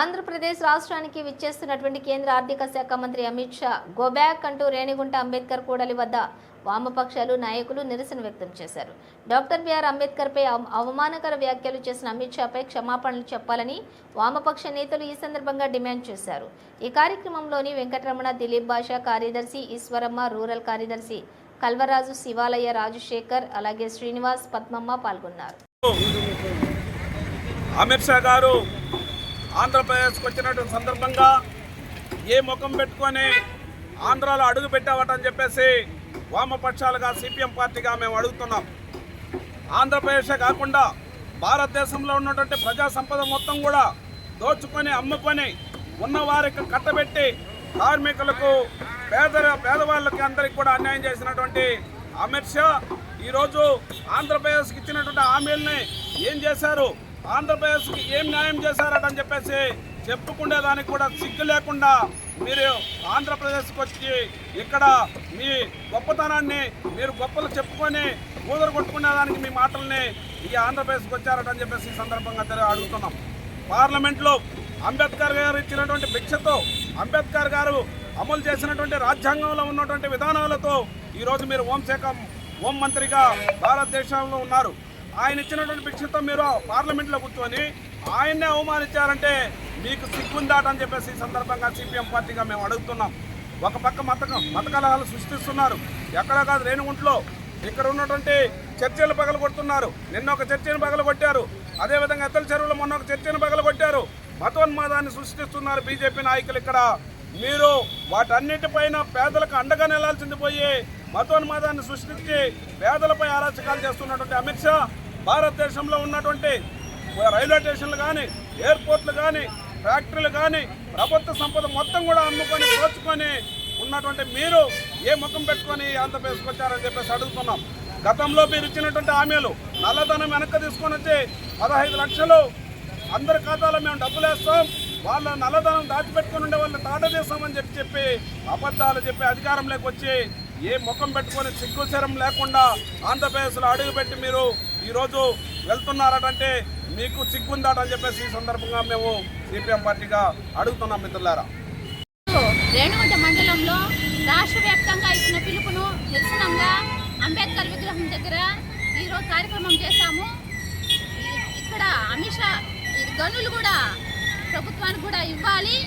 ఆంధ్రప్రదేశ్ రాష్ట్రానికి విచ్చేస్తున్నటువంటి కేంద్ర ఆర్థిక శాఖ మంత్రి అమిత్ షా గోబ్యాక్ అంటూ రేణిగుంట అంబేద్కర్ కూడలి వద్ద వామపక్షాలు నాయకులు నిరసన వ్యక్తం చేశారు. డాక్టర్ బిఆర్ అంబేద్కర్పై అవమానకర వ్యాఖ్యలు చేసిన అమిత్ షాపై క్షమాపణలు చెప్పాలని వామపక్ష నేతలు ఈ సందర్భంగా డిమాండ్ చేశారు. ఈ కార్యక్రమంలోని వెంకటరమణ, దిలీప్ భాషా, కార్యదర్శి ఈశ్వరమ్మ, రూరల్ కార్యదర్శి కల్వరాజు, శివాలయ, రాజశేఖర్, అలాగే శ్రీనివాస్, పద్మమ్మ పాల్గొన్నారు. అమిత్ షా గారు ఆంధ్రప్రదేశ్కి వచ్చినటువంటి సందర్భంగా ఏ ముఖం పెట్టుకొని ఆంధ్రాలో అడుగు పెట్టావటని చెప్పేసి వామపక్షాలుగా సిపిఎం పార్టీగా మేము అడుగుతున్నాం. ఆంధ్రప్రదేశ్ కాకుండా భారతదేశంలో ఉన్నటువంటి ప్రజా సంపద మొత్తం కూడా దోచుకొని అమ్ముకొని ఉన్నవారికి కట్టబెట్టి కార్మికులకు పేదవాళ్ళకి అందరికి కూడా అన్యాయం చేసినటువంటి అమిత్ షా ఈరోజు ఆంధ్రప్రదేశ్కి ఇచ్చినటువంటి హామీలని ఏం చేశారు, ఆంధ్రప్రదేశ్కి ఏం న్యాయం చేశారటని చెప్పేసి చెప్పుకునేదానికి కూడా సిగ్గు లేకుండా మీరు ఆంధ్రప్రదేశ్కి వచ్చి ఇక్కడ మీ గొప్పతనాన్ని మీరు గొప్పలు చెప్పుకొని ఊదరు కొట్టుకునేదానికి మీ మాటల్ని ఈ ఆంధ్రప్రదేశ్కి వచ్చారటని చెప్పేసి ఈ సందర్భంగా అడుగుతున్నాం. పార్లమెంట్లో అంబేద్కర్ గారు ఇచ్చినటువంటి భిక్షతో, అంబేద్కర్ గారు అమలు చేసినటువంటి రాజ్యాంగంలో ఉన్నటువంటి విధానాలతో ఈరోజు మీరు హోం మంత్రిగా భారతదేశంలో ఉన్నారు. ఆయన ఇచ్చినటువంటి భిక్షతో మీరు పార్లమెంట్లో కూర్చొని ఆయన్నే అవమానించారంటే మీకు సిగ్గుందాటని చెప్పేసి ఈ సందర్భంగా సిపిఎం పార్టీగా మేము అడుగుతున్నాం. ఒక పక్క మత కలహాలు సృష్టిస్తున్నారు. ఎక్కడ కాదు, రేణిగుంటలో ఇక్కడ ఉన్నటువంటి చర్చలు పగలగొడుతున్నారు. నిన్న ఒక చర్చను పగలగొట్టారు. అదేవిధంగా ఎత్తల చెరువులో మొన్న ఒక చర్చను పగలగొట్టారు. మతోన్మాదాన్ని సృష్టిస్తున్నారు బీజేపీ నాయకులు. ఇక్కడ మీరు వాటన్నిటిపైన పేదలకు అండగా నిలాల్సింది పోయి మతోన్మాదాన్ని సృష్టించి పేదలపై అరాచకాలు చేస్తున్నటువంటి అమిత్ షా భారతదేశంలో ఉన్నటువంటి రైల్వే స్టేషన్లు కానీ, ఎయిర్పోర్ట్లు కానీ, ఫ్యాక్టరీలు కానీ, ప్రభుత్వ సంపద మొత్తం కూడా అమ్ముకొని దోచుకొని ఉన్నటువంటి మీరు ఏ ముఖం పెట్టుకొని ఆంధ్రప్రదేశ్కి వచ్చారని చెప్పేసి అడుగుతున్నాం. గతంలో మీరు ఇచ్చినటువంటి హామీలు నల్లధనం వెనక్కి తీసుకొని వచ్చి 15 లక్షలు అందరి ఖాతాలో మేము డబ్బులు వేస్తాం, వాళ్ళ నల్లధనం దాచిపెట్టుకుని ఉండే వాళ్ళని తాటదేస్తామని చెప్పి అబద్ధాలు చెప్పి అధికారంలోకి వచ్చి ఏ ముఖం పెట్టుకొని సిగ్గుశరం లేకుండా ఆంధ్రప్రదేశ్లో అడుగుపెట్టి మీరు ఈరోజు వెళ్తున్నారటంటే మీకు సిగ్గుందాటని చెప్పేసి ఈ సందర్భంగా మేము సిపిఎం పార్టీగా అడుగుతున్నాం. మిత్రులారా, రేణుగుంట మండలంలో రాష్ట్ర వ్యాప్తంగా ఇచ్చిన పిలుపును నిరసనంగా అంబేద్కర్ విగ్రహం దగ్గర ఈరోజు కార్యక్రమం చేశాము. ఇక్కడ అమిత్ షా గనులు కూడా ప్రభుత్వానికి కూడా ఇవ్వాలి.